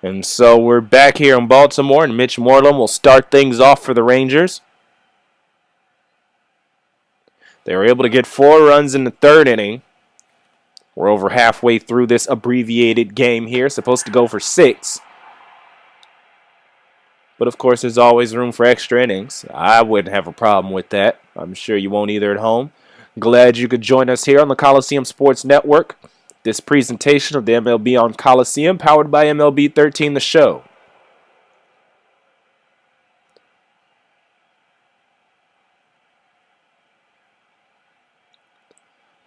And so we're back here in Baltimore, and Mitch Moreland will start things off for the Rangers. They were able to get 4 runs in the third inning. We're over halfway through this abbreviated game here, supposed to go for 6. But of course, there's always room for extra innings. I wouldn't have a problem with that. I'm sure you won't either at home. Glad you could join us here on the Coliseum Sports Network. This presentation of the MLB on Coliseum, powered by MLB 13 The Show.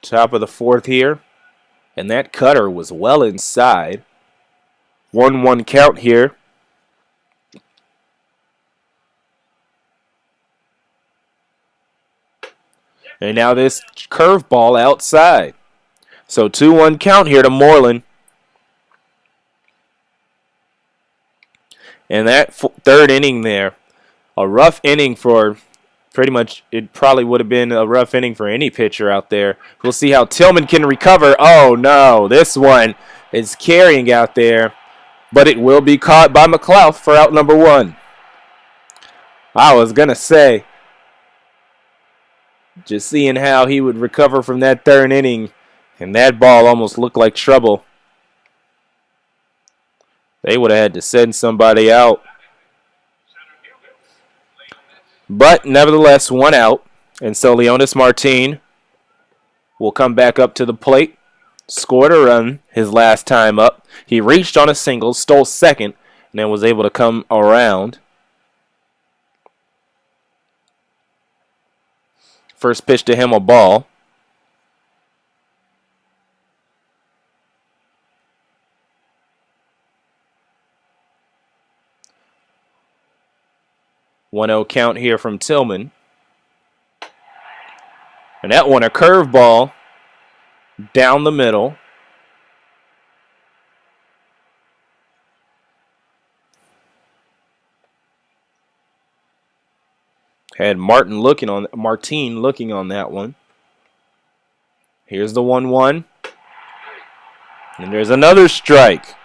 Top of the 4th here. And that cutter was well inside. 1-1 count here. And now this curveball outside. So 2-1 count here to Moreland. And that third inning there, a rough inning for pretty much, it probably would have been a rough inning for any pitcher out there. We'll see how Tillman can recover. Oh no, this one is carrying out there, but it will be caught by McLeod for out number 1. I was going to say, just seeing how he would recover from that third inning, and that ball almost looked like trouble. They would have had to send somebody out. But nevertheless, 1 out. And so Leonys Martin will come back up to the plate. Scored a run his last time up. He reached on a single, stole second, and then was able to come around. First pitch to him, a ball. One-0 count here from Tillman. And that one, a curveball down the middle. Had Martin looking on that one. Here's the 1-1. And there's another strike.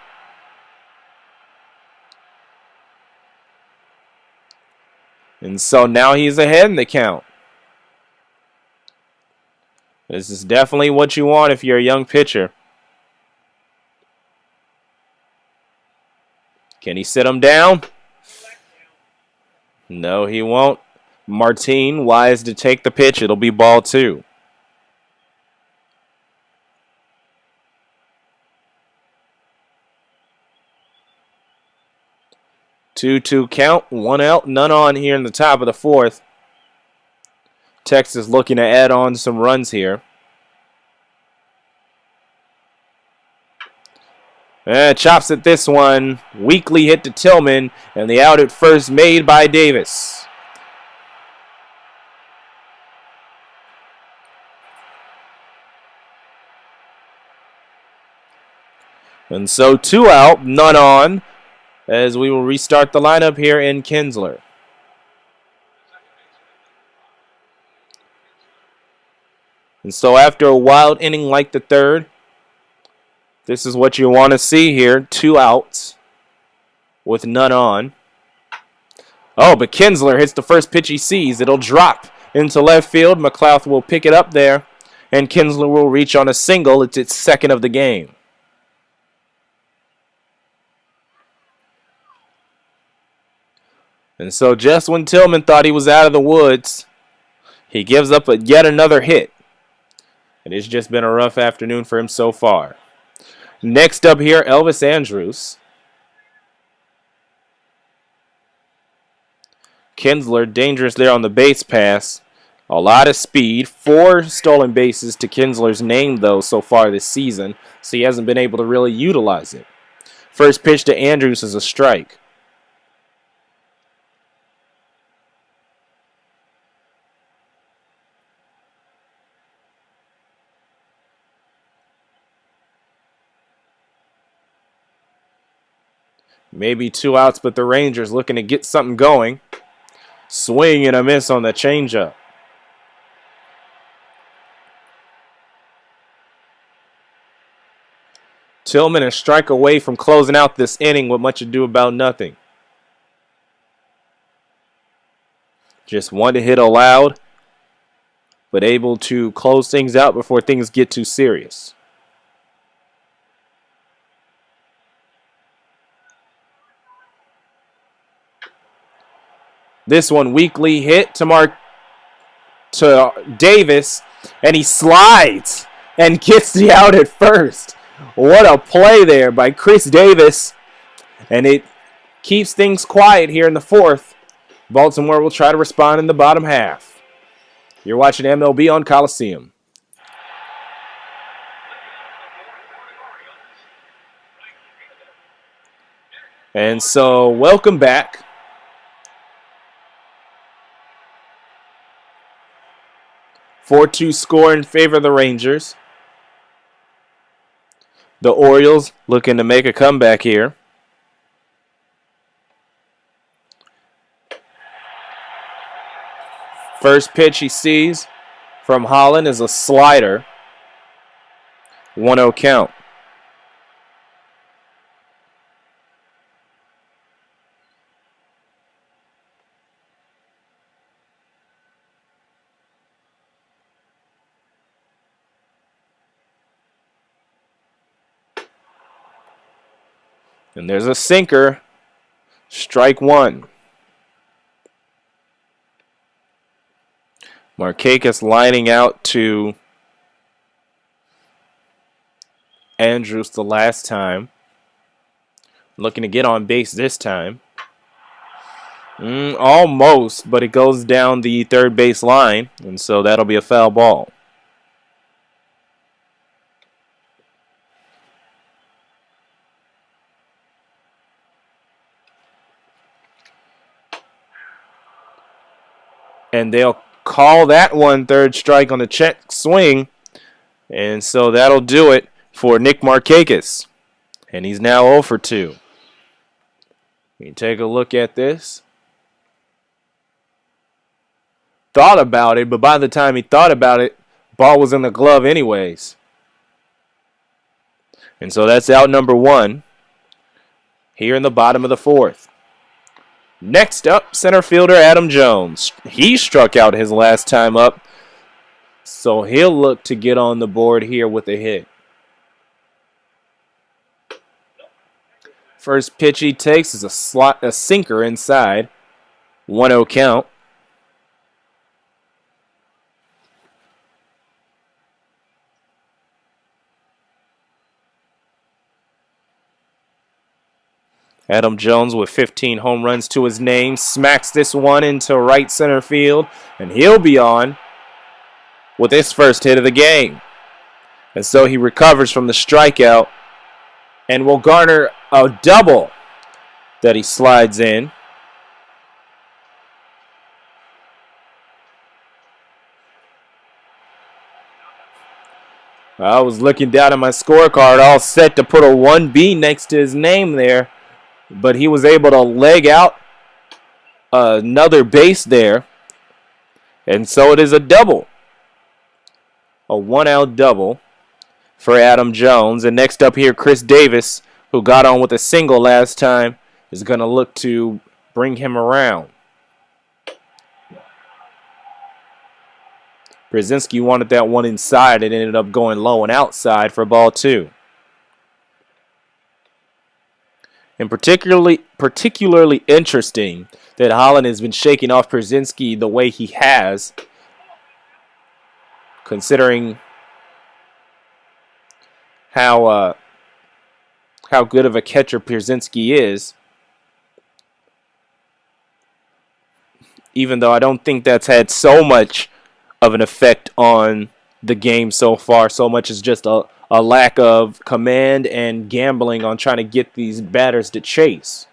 And so now he's ahead in the count. This is definitely what you want if you're a young pitcher. Can he sit him down? No, he won't. Martin, wise to take the pitch. It'll be ball 2. Two count, 1 out, none on here in the top of the 4th. Texas looking to add on some runs here. Chops at this one. Weakly hit to Tillman, and the out at first made by Davis. And so 2 out, none on, as we will restart the lineup here in Kinsler. And so after a wild inning like the third, this is what you want to see here. 2 outs with none on. Oh, but Kinsler hits the first pitch he sees. It'll drop into left field. McLeod will pick it up there, and Kinsler will reach on a single. It's its second of the game. And so just when Tillman thought he was out of the woods, he gives up yet another hit. And it's just been a rough afternoon for him so far. Next up here, Elvis Andrus. Kinsler dangerous there on the base pass. A lot of speed. 4 stolen bases to Kinsler's name, though, so far this season. So he hasn't been able to really utilize it. First pitch to Andrus is a strike. Maybe 2 outs, but the Rangers looking to get something going. Swing and a miss on the changeup. Tillman a strike away from closing out this inning with much ado about nothing. Just one hit allowed, but able to close things out before things get too serious. This one weakly hit to Davis, and he slides and gets the out at first. What a play there by Chris Davis, and it keeps things quiet here in the fourth. Baltimore will try to respond in the bottom half. You're watching MLB on Coliseum. And so, welcome back. (4-2) score in favor of the Rangers. The Orioles looking to make a comeback here. First pitch he sees from Holland is a slider. 1-0 count. And there's a sinker. Strike one. Markakis lining out to Andrews the last time. Looking to get on base this time. Almost, but it goes down the third base line, and so that'll be a foul ball. And they'll call that one third strike on the check swing. And so that'll do it for Nick Markakis. And he's now 0 for 2. You take a look at this. Thought about it, but by the time he thought about it, ball was in the glove anyways. And so that's out number one here in the bottom of the fourth. Next up, center fielder Adam Jones. He struck out his last time up, so he'll look to get on the board here with a hit. First pitch he takes is a sinker inside. 1-0 count. Adam Jones with 15 home runs to his name smacks this one into right center field, and he'll be on with his first hit of the game. And so he recovers from the strikeout and will garner a double that he slides in. I was looking down at my scorecard, all set to put a 1B next to his name there, but he was able to leg out another base there, and so it is a double. A one-out double for Adam Jones. And next up here, Chris Davis, who got on with a single last time, is going to look to bring him around. Brzezinski wanted that one inside. It ended up going low and outside for ball two. And particularly interesting that Holland has been shaking off Brzezinski the way he has, considering how good of a catcher Brzezinski is. Even though I don't think that's had so much of an effect on the game so far, so much as just a lack of command and gambling on trying to get these batters to chase.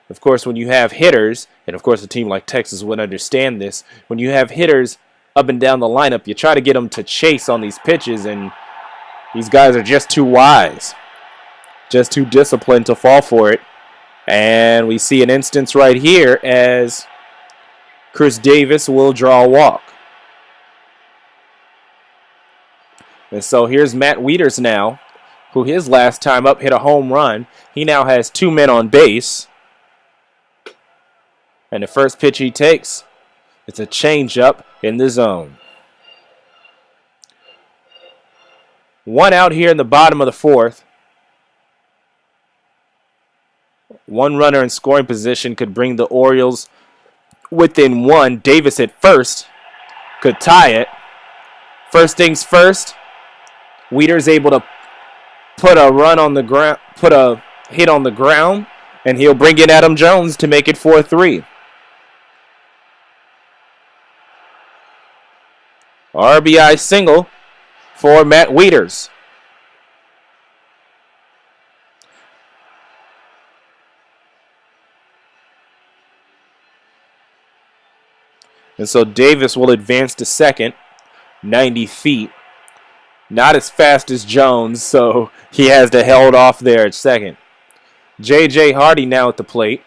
Of course, when you have hitters, and of course a team like Texas would understand this, when you have hitters up and down the lineup, you try to get them to chase on these pitches, and these guys are just too wise, just too disciplined to fall for it. And we see an instance right here as Chris Davis will draw a walk. And so here's Matt Wieters now, who his last time up hit a home run. He now has 2 men on base. And the first pitch he takes, it's a changeup in the zone. 1 out here in the bottom of the 4th. 1 runner in scoring position could bring the Orioles within 1. Davis at first could tie it. First things first, Wieters able to put a run on the ground, put a hit on the ground, and he'll bring in Adam Jones to make it 4-3. RBI single for Matt Wieters. And so Davis will advance to second, 90 feet. Not as fast as Jones, so he has to held off there at second. J.J. Hardy now at the plate.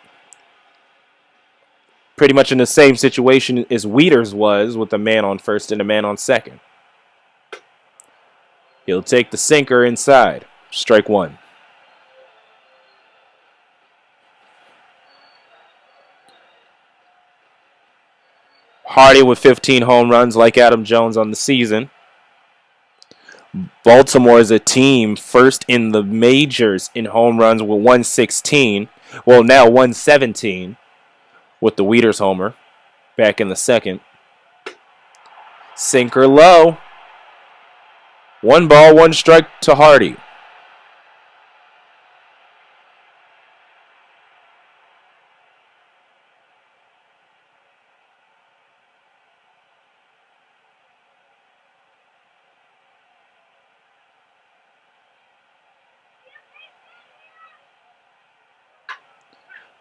Pretty much in the same situation as Wieters was, with a man on first and a man on second. He'll take the sinker inside. Strike 1. Hardy with 15 home runs like Adam Jones on the season. Baltimore is a team first in the majors in home runs with 116. Well, now 117 with the Wieters homer back in the second. Sinker low. 1 ball, 1 strike to Hardy.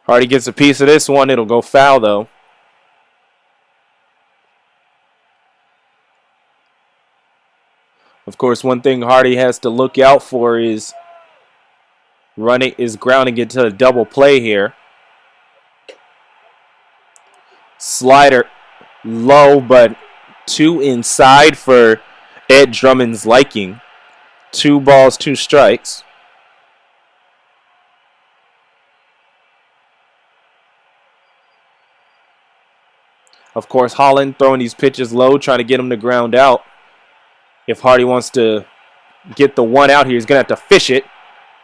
Hardy gets a piece of this one. It'll go foul, though. Of course, one thing Hardy has to look out for is grounding into a double play here. Slider low, but 2 inside for Ed Drummond's liking. 2 balls, 2 strikes. Of course, Holland throwing these pitches low, trying to get him to ground out. If Hardy wants to get the 1 out here, he's going to have to fish it.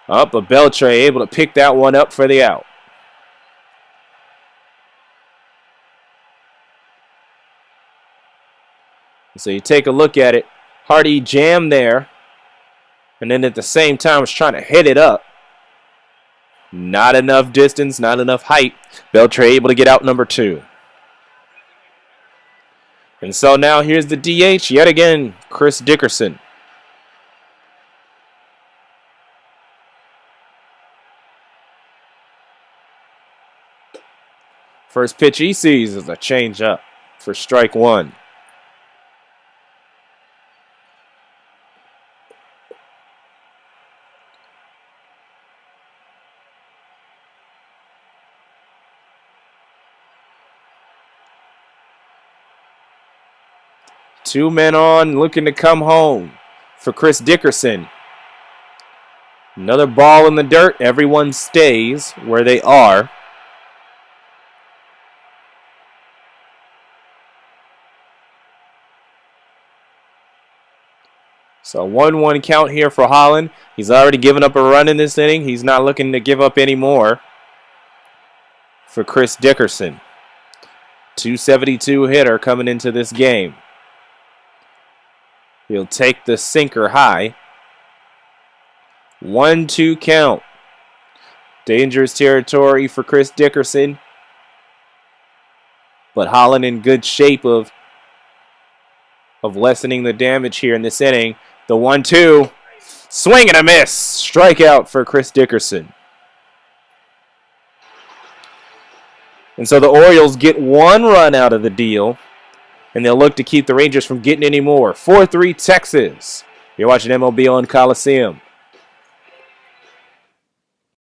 But Beltre able to pick that one up for the out. So you take a look at it. Hardy jammed there. And then at the same time was trying to hit it up. Not enough distance, not enough height. Beltre able to get out number 2. And so now here's the DH yet again, Chris Dickerson. First pitch he sees is a changeup for strike 1. Two men on, looking to come home for Chris Dickerson. Another ball in the dirt. Everyone stays where they are. So 1-1 count here for Holland. He's already given up a run in this inning. He's not looking to give up any more for Chris Dickerson. 272 hitter coming into this game. He'll take the sinker high. 1-2 count. Dangerous territory for Chris Dickerson. But Holland in good shape of lessening the damage here in this inning. The 1-2. Swing and a miss. Strikeout for Chris Dickerson. And so the Orioles get 1 run out of the deal. And they'll look to keep the Rangers from getting any more. 4-3 Texas. You're watching MLB on Coliseum.